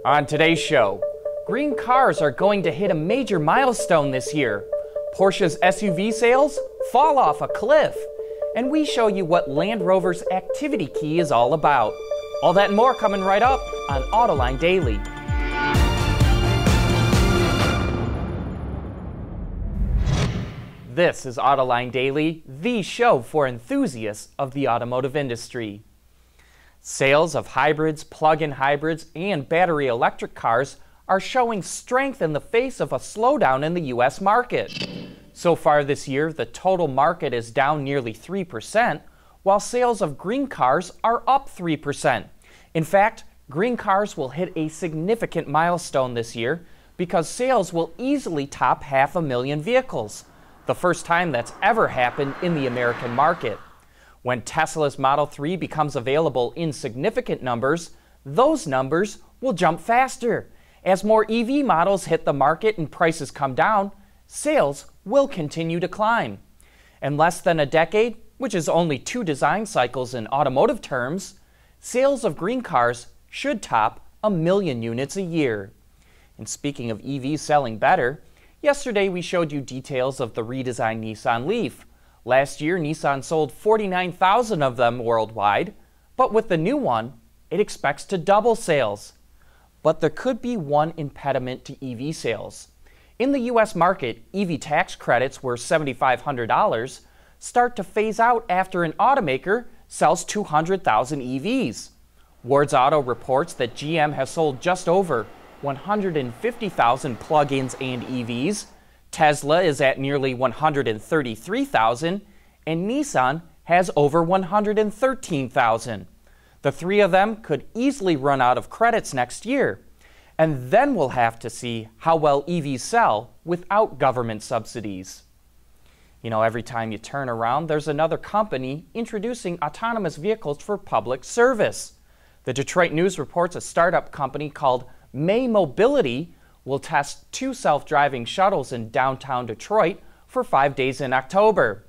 On today's show, green cars are going to hit a major milestone this year. Porsche's SUV sales fall off a cliff. And we show you what Land Rover's activity key is all about. All that and more coming right up on Autoline Daily. This is Autoline Daily, the show for enthusiasts of the automotive industry. Sales of hybrids, plug-in hybrids, and battery electric cars are showing strength in the face of a slowdown in the U.S. market. So far this year, the total market is down nearly 3%, while sales of green cars are up 3%. In fact, green cars will hit a significant milestone this year because sales will easily top 500,000 vehicles, the first time that's ever happened in the American market. When Tesla's Model 3 becomes available in significant numbers, those numbers will jump faster. As more EV models hit the market and prices come down, sales will continue to climb. In less than a decade, which is only 2 design cycles in automotive terms, sales of green cars should top 1 million units a year. And speaking of EVs selling better, yesterday we showed you details of the redesigned Nissan Leaf. Last year, Nissan sold 49,000 of them worldwide, but with the new one, it expects to double sales. But there could be one impediment to EV sales. In the U.S. market, EV tax credits worth $7,500 start to phase out after an automaker sells 200,000 EVs. Wards Auto reports that GM has sold just over 150,000 plug-ins and EVs, Tesla is at nearly 133,000, and Nissan has over 113,000. The three of them could easily run out of credits next year. And then we'll have to see how well EVs sell without government subsidies. You know, every time you turn around, there's another company introducing autonomous vehicles for public service. The Detroit News reports a startup company called MAHLE Mobility will test 2 self-driving shuttles in downtown Detroit for 5 days in October.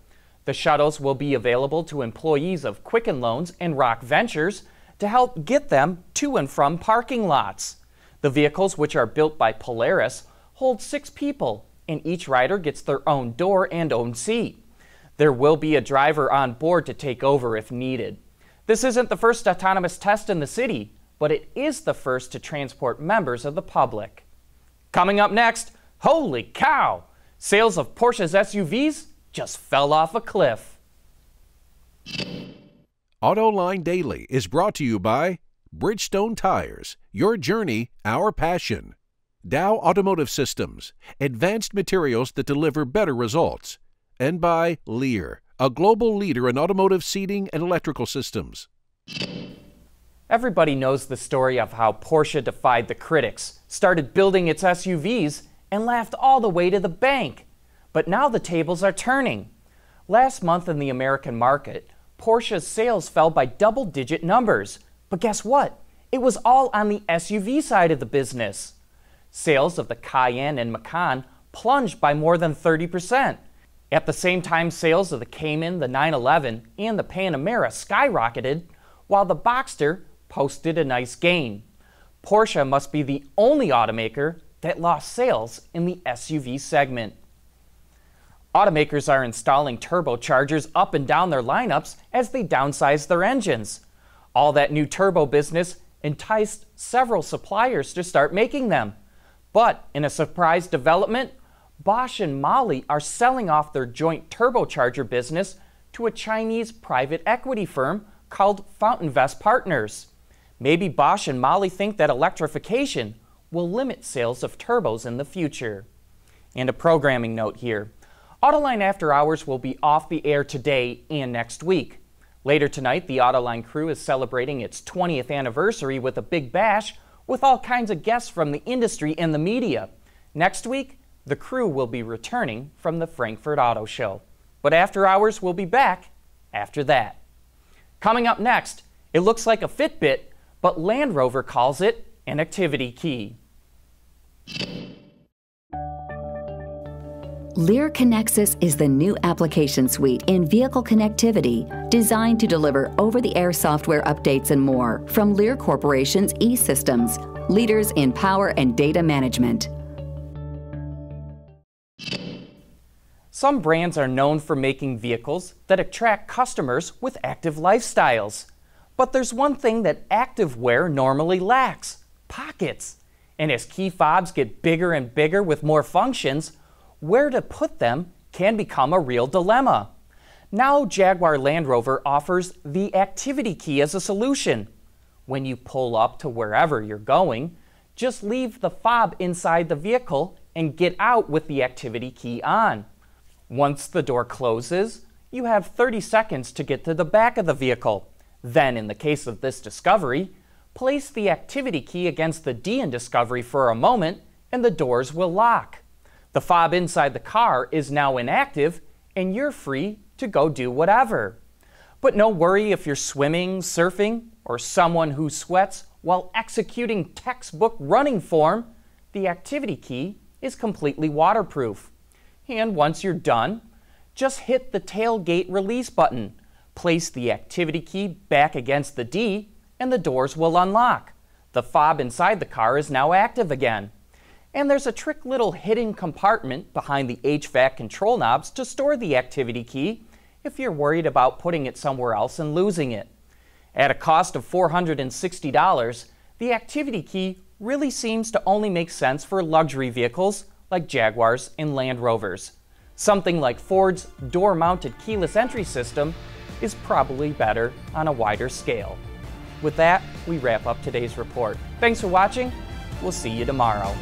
The shuttles will be available to employees of Quicken Loans and Rock Ventures to help get them to and from parking lots. The vehicles, which are built by Polaris, hold 6 people, and each rider gets their own door and own seat. There will be a driver on board to take over if needed. This isn't the first autonomous test in the city, but it is the first to transport members of the public. Coming up next, holy cow! Sales of Porsche's SUVs just fell off a cliff. Autoline Daily is brought to you by Bridgestone Tires, your journey, our passion. Dow Automotive Systems, advanced materials that deliver better results. And by Lear, a global leader in automotive seating and electrical systems. Everybody knows the story of how Porsche defied the critics, started building its SUVs, and laughed all the way to the bank. But now the tables are turning. Last month in the American market, Porsche's sales fell by double-digit numbers. But guess what? It was all on the SUV side of the business. Sales of the Cayenne and Macan plunged by more than 30%. At the same time, sales of the Cayman, the 911, and the Panamera skyrocketed, while the Boxster posted a nice gain. Porsche must be the only automaker that lost sales in the SUV segment. Automakers are installing turbochargers up and down their lineups as they downsize their engines. All that new turbo business enticed several suppliers to start making them. But in a surprise development, Bosch and MAHLE are selling off their joint turbocharger business to a Chinese private equity firm called FountainVest Partners. Maybe Bosch and MAHLE think that electrification will limit sales of turbos in the future. And a programming note here. Autoline After Hours will be off the air today and next week. Later tonight, the Autoline crew is celebrating its 20th anniversary with a big bash with all kinds of guests from the industry and the media. Next week, the crew will be returning from the Frankfurt Auto Show. But After Hours will be back after that. Coming up next, it looks like a Fitbit, but Land Rover calls it an activity key. Lear Connexus is the new application suite in vehicle connectivity designed to deliver over-the-air software updates and more from Lear Corporation's E-Systems, leaders in power and data management. Some brands are known for making vehicles that attract customers with active lifestyles. But there's one thing that active wear normally lacks: pockets. And as key fobs get bigger and bigger with more functions, where to put them can become a real dilemma. Now Jaguar Land Rover offers the activity key as a solution. When you pull up to wherever you're going, just leave the fob inside the vehicle and get out with the activity key on. Once the door closes, you have 30 seconds to get to the back of the vehicle. Then, in the case of this Discovery, place the activity key against the D in Discovery for a moment and the doors will lock. The fob inside the car is now inactive and you're free to go do whatever. But no worry if you're swimming, surfing, or someone who sweats while executing textbook running form, the activity key is completely waterproof. And once you're done, just hit the tailgate release button, place the activity key back against the D, and the doors will unlock. The fob inside the car is now active again. And there's a trick little hidden compartment behind the HVAC control knobs to store the activity key if you're worried about putting it somewhere else and losing it. At a cost of $460, the activity key really seems to only make sense for luxury vehicles like Jaguars and Land Rovers. Something like Ford's door-mounted keyless entry system is probably better on a wider scale. With that, we wrap up today's report. Thanks for watching. We'll see you tomorrow.